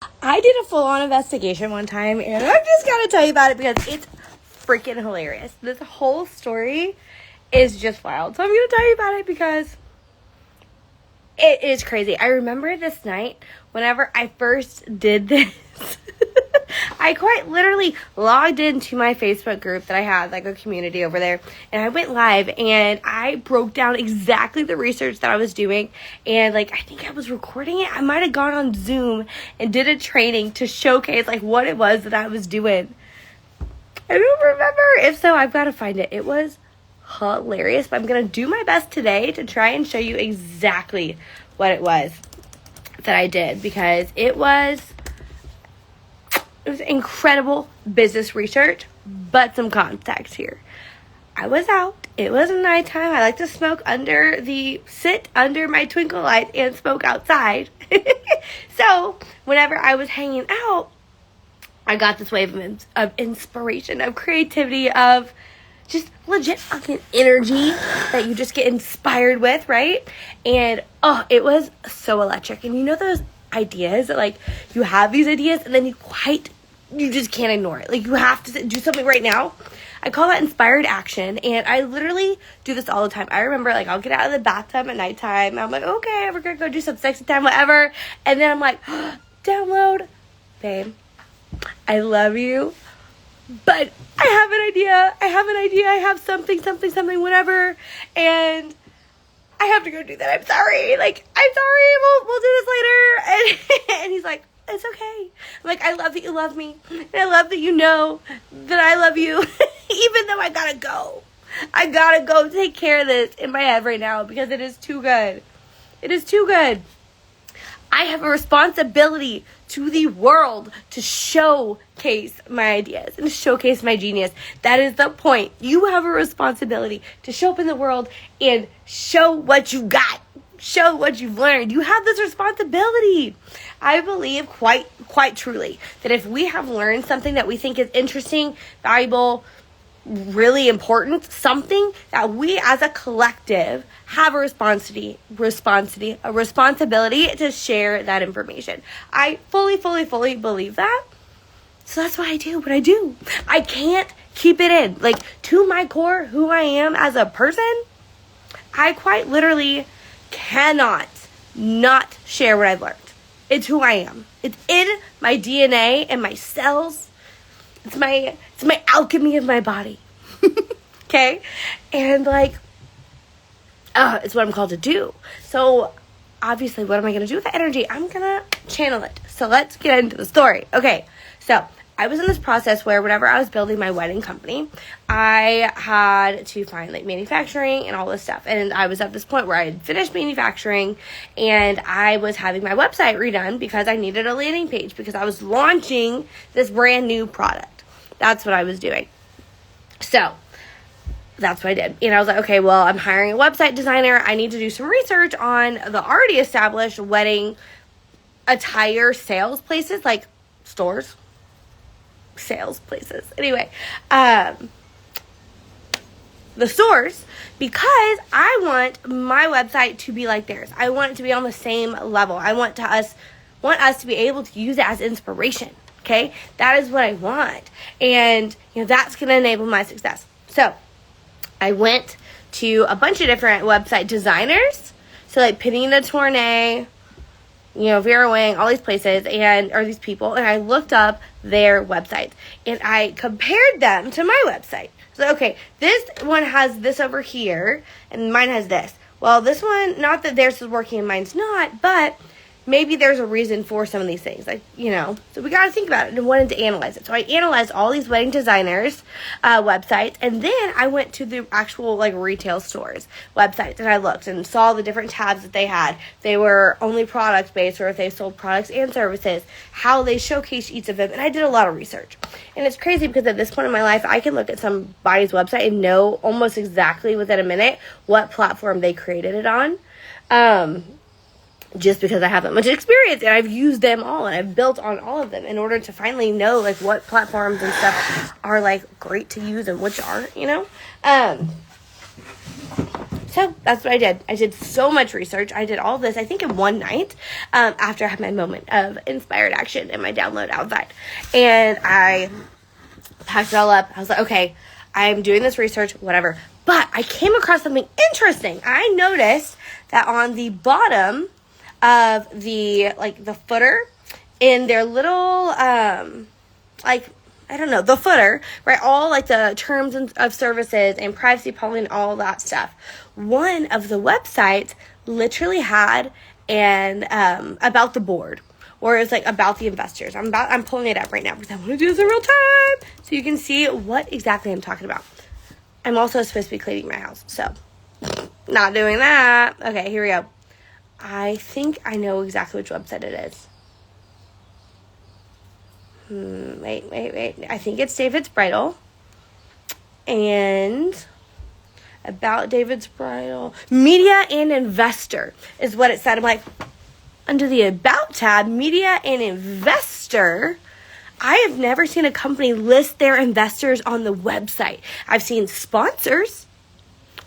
I did a full-on investigation one time, and I'm just gonna tell you about it because it's freaking hilarious. This whole story is just wild. So I'm gonna tell you about it because it is crazy. I remember this night whenever I first did this. I quite literally logged into my Facebook group that I had, like a community over there, and I went live and I broke down exactly the research that I was doing. And like, I think I was recording it. I might have gone on Zoom and did a training to showcase like what it was that I was doing. I don't remember. If so, I've got to find it. It was hilarious, but I'm going to do my best today to try and show you exactly what it was that I did, because it was incredible business research, but some context here. I was out. It was nighttime. I like to sit under my twinkle light and smoke outside. So whenever I was hanging out, I got this wave of inspiration, of creativity, of just legit fucking energy that you just get inspired with, right? And it was so electric. And you know those ideas that like you have these ideas and then you just can't ignore it. Like you have to do something right now. I call that inspired action, and I literally do this all the time. I remember like I'll get out of the bathtub at nighttime and I'm like, okay, we're gonna go do some sexy time, whatever. And then I'm like, download, babe, I love you, but I have an idea. I have something, whatever, and I have to go do that. I'm sorry. We'll do this later. And he's like, it's okay. I'm like, I love that you love me. And I love that you know that I love you. Even though I gotta go. I gotta go take care of this in my head right now because it is too good. It is too good. I have a responsibility to the world to showcase my ideas and showcase my genius. That is the point. You have a responsibility to show up in the world and show what you got. Show what you've learned. You have this responsibility. I believe quite truly that if we have learned something that we think is interesting, valuable, really important, something that we as a collective have a responsibility to share that information. I fully believe that. So that's why I do what I do. I can't keep it in. Like, to my core, who I am as a person, I quite literally cannot not share what I've learned. It's who I am. It's in my DNA and my cells. It's my alchemy of my body. Okay? And like, it's what I'm called to do. So obviously, what am I going to do with that energy? I'm going to channel it. So let's get into the story. Okay. So I was in this process where whenever I was building my wedding company, I had to find like manufacturing and all this stuff. And I was at this point where I had finished manufacturing and I was having my website redone because I needed a landing page because I was launching this brand new product. That's what I was doing. So that's what I did. And I was like, okay, well, I'm hiring a website designer. I need to do some research on the already established wedding attire sales places, like stores. Sales places. Anyway, the stores, because I want my website to be like theirs. I want it to be on the same level. I want us to be able to use it as inspiration. Okay, that is what I want, and that's going to enable my success. So I went to a bunch of different website designers, so like Penina Tornay, Vera Wang, all these places, or these people, and I looked up their websites, and I compared them to my website. So, okay, this one has this over here, and mine has this. Well, this one, not that theirs is working and mine's not, but maybe there's a reason for some of these things, so we got to think about it and wanted to analyze it. So I analyzed all these wedding designers' websites, and then I went to the actual retail stores' websites, and I looked and saw the different tabs that they had. They were only product based, or if they sold products and services, how they showcased each of them, and I did a lot of research. And it's crazy because at this point in my life, I can look at somebody's website and know almost exactly within a minute what platform they created it on. Just because I have that much experience and I've used them all and I've built on all of them in order to finally know what platforms and stuff are great to use and which aren't, So that's what I did. I did so much research. I did all this, I think, in one night after I had my moment of inspired action and my download outside. And I packed it all up. I was like, okay, I'm doing this research, whatever. But I came across something interesting. I noticed that on the bottom of the footer in their little, the footer, right? All the terms of services and privacy policy and all that stuff. One of the websites literally had an about the board, or it was about the investors. I'm pulling it up right now because I want to do this in real time so you can see what exactly I'm talking about. I'm also supposed to be cleaning my house, so not doing that. Okay, here we go. I think I know exactly which website it is. Wait. I think it's David's Bridal. And about David's Bridal. Media and Investor is what it said. I'm like, under the About tab, Media and Investor, I have never seen a company list their investors on the website. I've seen sponsors.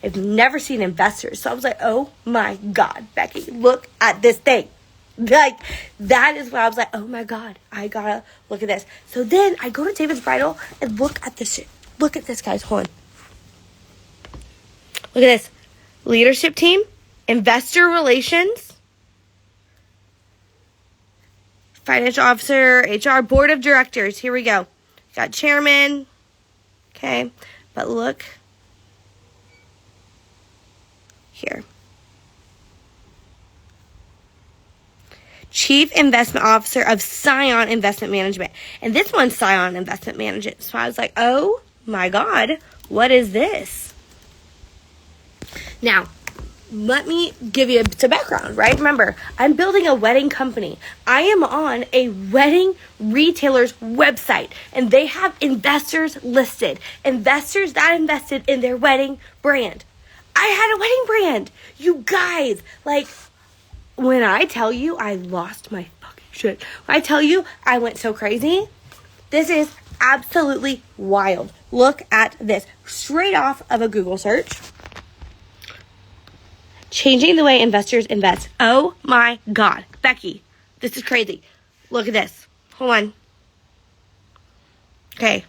I've never seen investors. So I was like, oh my God, Becky, look at this thing. That is what I was like, oh my God, I gotta look at this. So then I go to David's Bridal and look at this shit. Look at this, guys. Hold on. Look at this. Leadership team, investor relations, financial officer, HR, board of directors. Here we go. Got chairman. Okay. But look here. Chief Investment Officer of Scion Investment Management. And this one's Scion Investment Management. So I was like, oh my God, what is this? Now, let me give you some background, right? Remember, I'm building a wedding company. I am on a wedding retailer's website, and they have investors listed. Investors that invested in their wedding brand. I had a wedding brand. You guys, when I tell you I lost my fucking shit, when I tell you I went so crazy, this is absolutely wild. Look at this. Straight off of a Google search. Changing the way investors invest. Oh my God. Becky, this is crazy. Look at this. Hold on. Okay.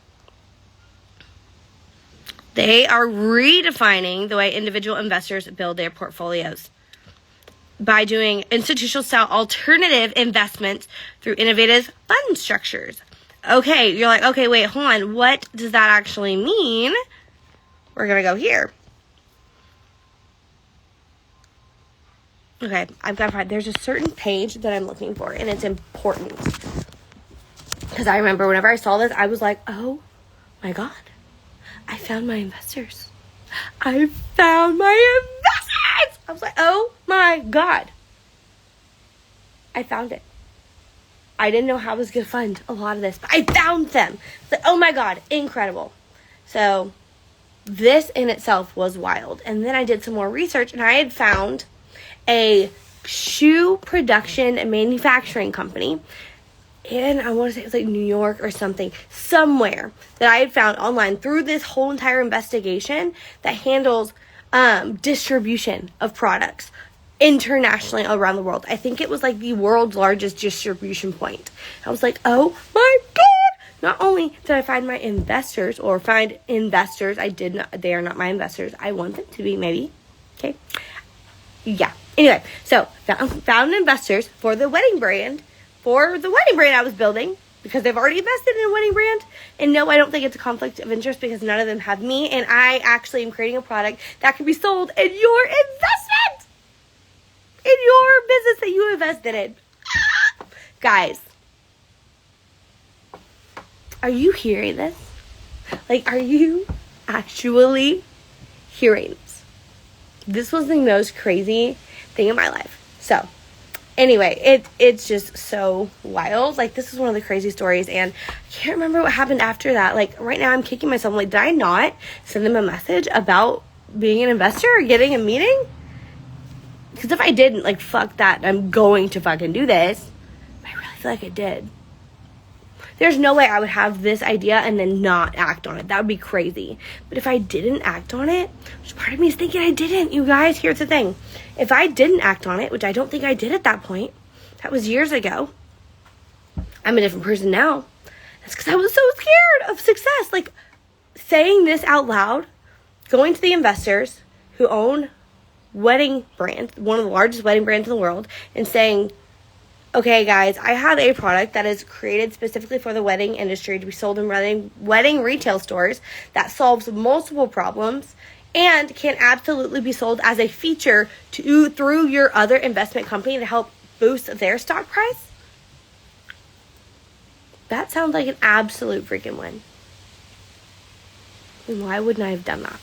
They are redefining the way individual investors build their portfolios by doing institutional-style alternative investments through innovative fund structures. Okay, you're like, okay, wait, hold on. What does that actually mean? We're going to go here. Okay, I've got to find, there's a certain page that I'm looking for, and it's important. Because I remember whenever I saw this, I was like, oh my God, I found my investors. I found my investors! I was like, oh my God. I found it. I didn't know how I was going to fund a lot of this, but I found them. It's like, oh my God, incredible. So this in itself was wild. And then I did some more research, and I had found a shoe production and manufacturing company. And I want to say it was New York or somewhere that I had found online through this whole entire investigation that handles distribution of products internationally around the world. I think it was the world's largest distribution point. I was like, oh my God. Not only did I find my investors or find investors, they are not my investors. I want them to be, maybe. Okay. Yeah. Anyway, so found investors for the wedding brand I was building, because they've already invested in a wedding brand. And no, I don't think it's a conflict of interest because none of them have me. And I actually am creating a product that can be sold in your investment, in your business that you invested in. Guys, are you hearing this? Are you actually hearing this? This was the most crazy thing in my life. So anyway, it's just so wild. This is one of the crazy stories, and I can't remember what happened after that. Right now I'm kicking myself. Did I not send them a message about being an investor or getting a meeting? Because if I didn't, fuck that. I'm going to fucking do this. But I really feel like I did. There's no way I would have this idea and then not act on it. That would be crazy. But if I didn't act on it, which part of me is thinking I didn't, you guys, here's the thing. If I didn't act on it, which I don't think I did at that point, that was years ago, I'm a different person now. That's because I was so scared of success. Like, saying this out loud, going to the investors who own wedding brand, one of the largest wedding brands in the world, and saying, okay, guys, I have a product that is created specifically for the wedding industry to be sold in wedding retail stores that solves multiple problems and can absolutely be sold as a feature through your other investment company to help boost their stock price. That sounds like an absolute freaking win. And why wouldn't I have done that?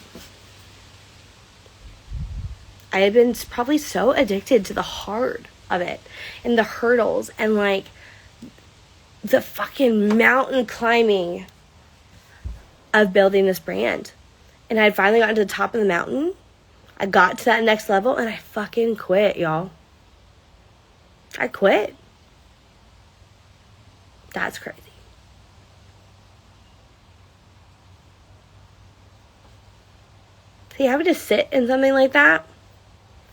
I had been probably so addicted to the hard of it and the hurdles and like the fucking mountain climbing of building this brand. And I had finally gotten to the top of the mountain. I got to that next level and I fucking quit, y'all. I quit. That's crazy. See, having to sit in something like that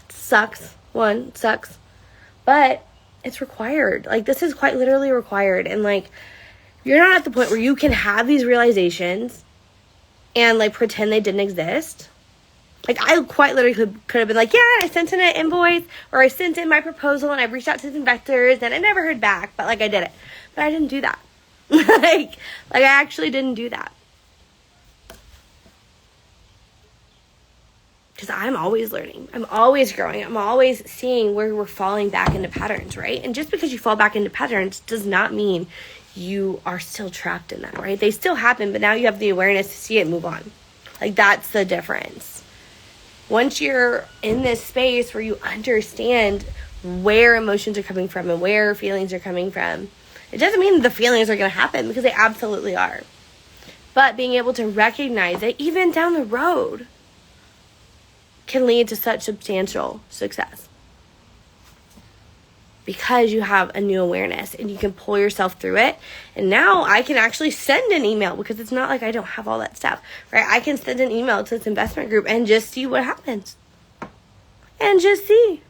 sucks. One, sucks. But it's required. Like, this is quite literally required. And, like, you're not at the point where you can have these realizations and, like, pretend they didn't exist. Like, I quite literally could have been like, yeah, I sent in an invoice, or I sent in my proposal, and I reached out to the investors, and I never heard back. But, like, I did it. But I didn't do that. like, I actually didn't do that. Because I'm always learning. I'm always growing. I'm always seeing where we're falling back into patterns, right? And just because you fall back into patterns does not mean you are still trapped in that, right? They still happen, but now you have the awareness to see it and move on. Like, that's the difference. Once you're in this space where you understand where emotions are coming from and where feelings are coming from, it doesn't mean the feelings are going to happen, because they absolutely are. But being able to recognize it, even down the road, can lead to such substantial success. Because you have a new awareness and you can pull yourself through it. And now I can actually send an email, because it's not like I don't have all that stuff, right? I can send an email to this investment group and just see what happens. And just see.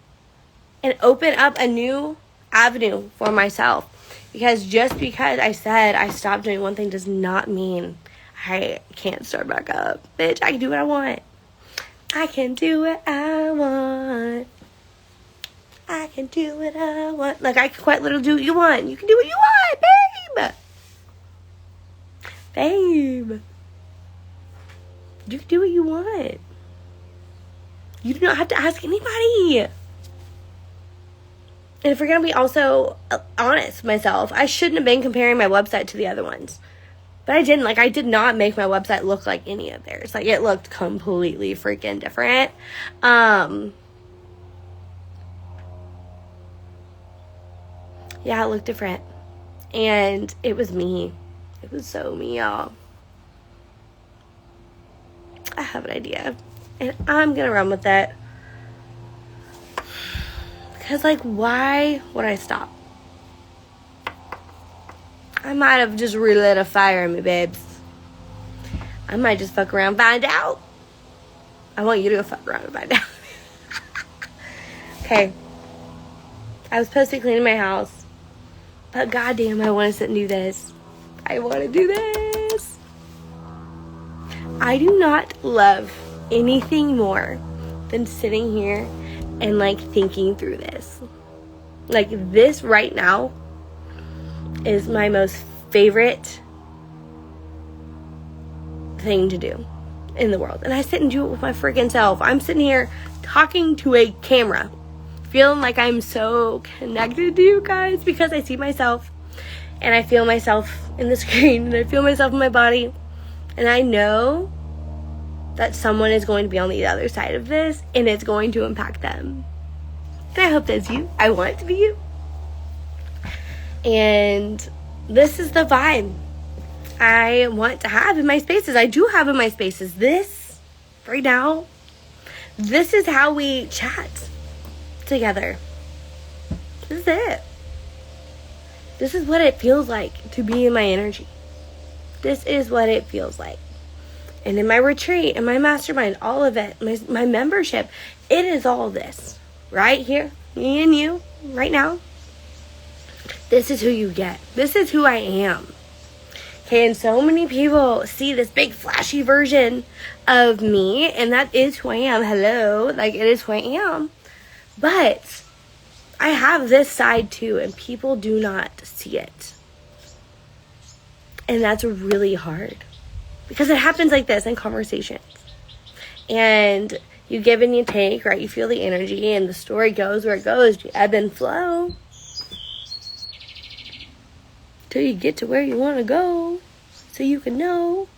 And open up a new avenue for myself. Because just because I said I stopped doing one thing does not mean I can't start back up. Bitch, I can do what I want. I can do what I want. I can do what I want. Like, I can quite literally do what you want. You can do what you want, babe. Babe. You can do what you want. You do not have to ask anybody. And if we're going to be also honest with myself, I shouldn't have been comparing my website to the other ones. But I didn't. Like, I did not make my website look like any of theirs. Like, it looked completely freaking different. Yeah, it looked different. And it was me. It was so me, y'all. I have an idea. And I'm going to run with it. Because, like, why would I stop? I might have just relit a fire in me, babes. I might just fuck around and find out. I want you to go fuck around and find out. Okay. I was supposed to be cleaning my house. But goddamn, I want to sit and do this. I want to do this. I do not love anything more than sitting here and, like, thinking through this. Like, this right now is my most favorite thing to do in the world. And I sit and do it with my freaking self. I'm sitting here talking to a camera, feeling like I'm so connected to you guys, because I see myself and I feel myself in the screen and I feel myself in my body. And I know that someone is going to be on the other side of this and it's going to impact them. And I hope that's you. I want it to be you. And this is the vibe I want to have in my spaces. I do have in my spaces. This, right now, this is how we chat together. This is it. This is what it feels like to be in my energy. This is what it feels like. And in my retreat, in my mastermind, all of it, my membership, it is all this. Right here, me and you, right now. This is who you get. This is who I am. Okay, and so many people see this big flashy version of me, and that is who I am. Hello, like, it is who I am. But I have this side too, and people do not see it. And that's really hard. Because it happens like this in conversations. And you give and you take, right? You feel the energy, and the story goes where it goes. You ebb and flow. Till you get to where you want to go. So you can know.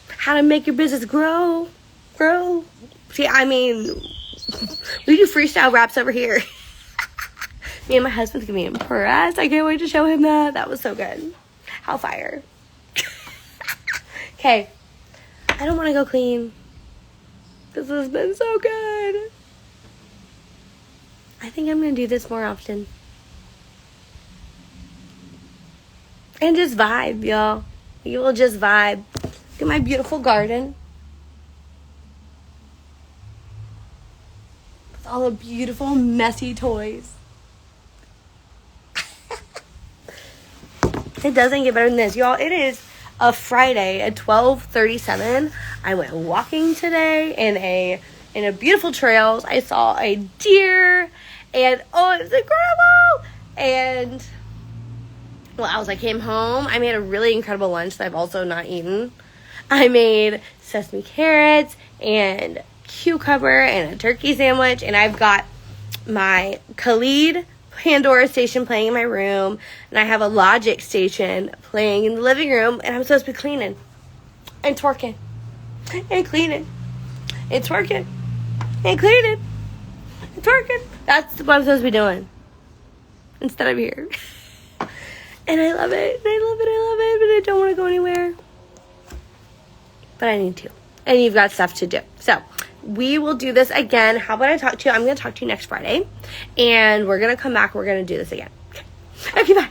How to make your business grow. See, I mean, we do freestyle raps over here. Me and my husband's gonna be impressed. I can't wait to show him that. That was so good. How fire. Okay. I don't want to go clean. This has been so good. I think I'm gonna do this more often. And just vibe, y'all. You will just vibe. Look at my beautiful garden. With all the beautiful, messy toys. It doesn't get better than this. Y'all, it is a Friday at 12:37. I went walking today in a beautiful trails. I saw a deer, and oh, it was incredible. And well, I came home. I made a really incredible lunch that I've also not eaten. I made sesame carrots and cucumber and a turkey sandwich, and I've got my Khalid Pandora station playing in my room, and I have a Logic station playing in the living room, and I'm supposed to be cleaning and twerking and cleaning and twerking and cleaning and twerking. That's what I'm supposed to be doing instead of here. And I love it. But I don't want to go anywhere. But I need to. And you've got stuff to do. So we will do this again. How about I talk to you? I'm going to talk to you next Friday. And we're going to come back. We're going to do this again. Okay, bye.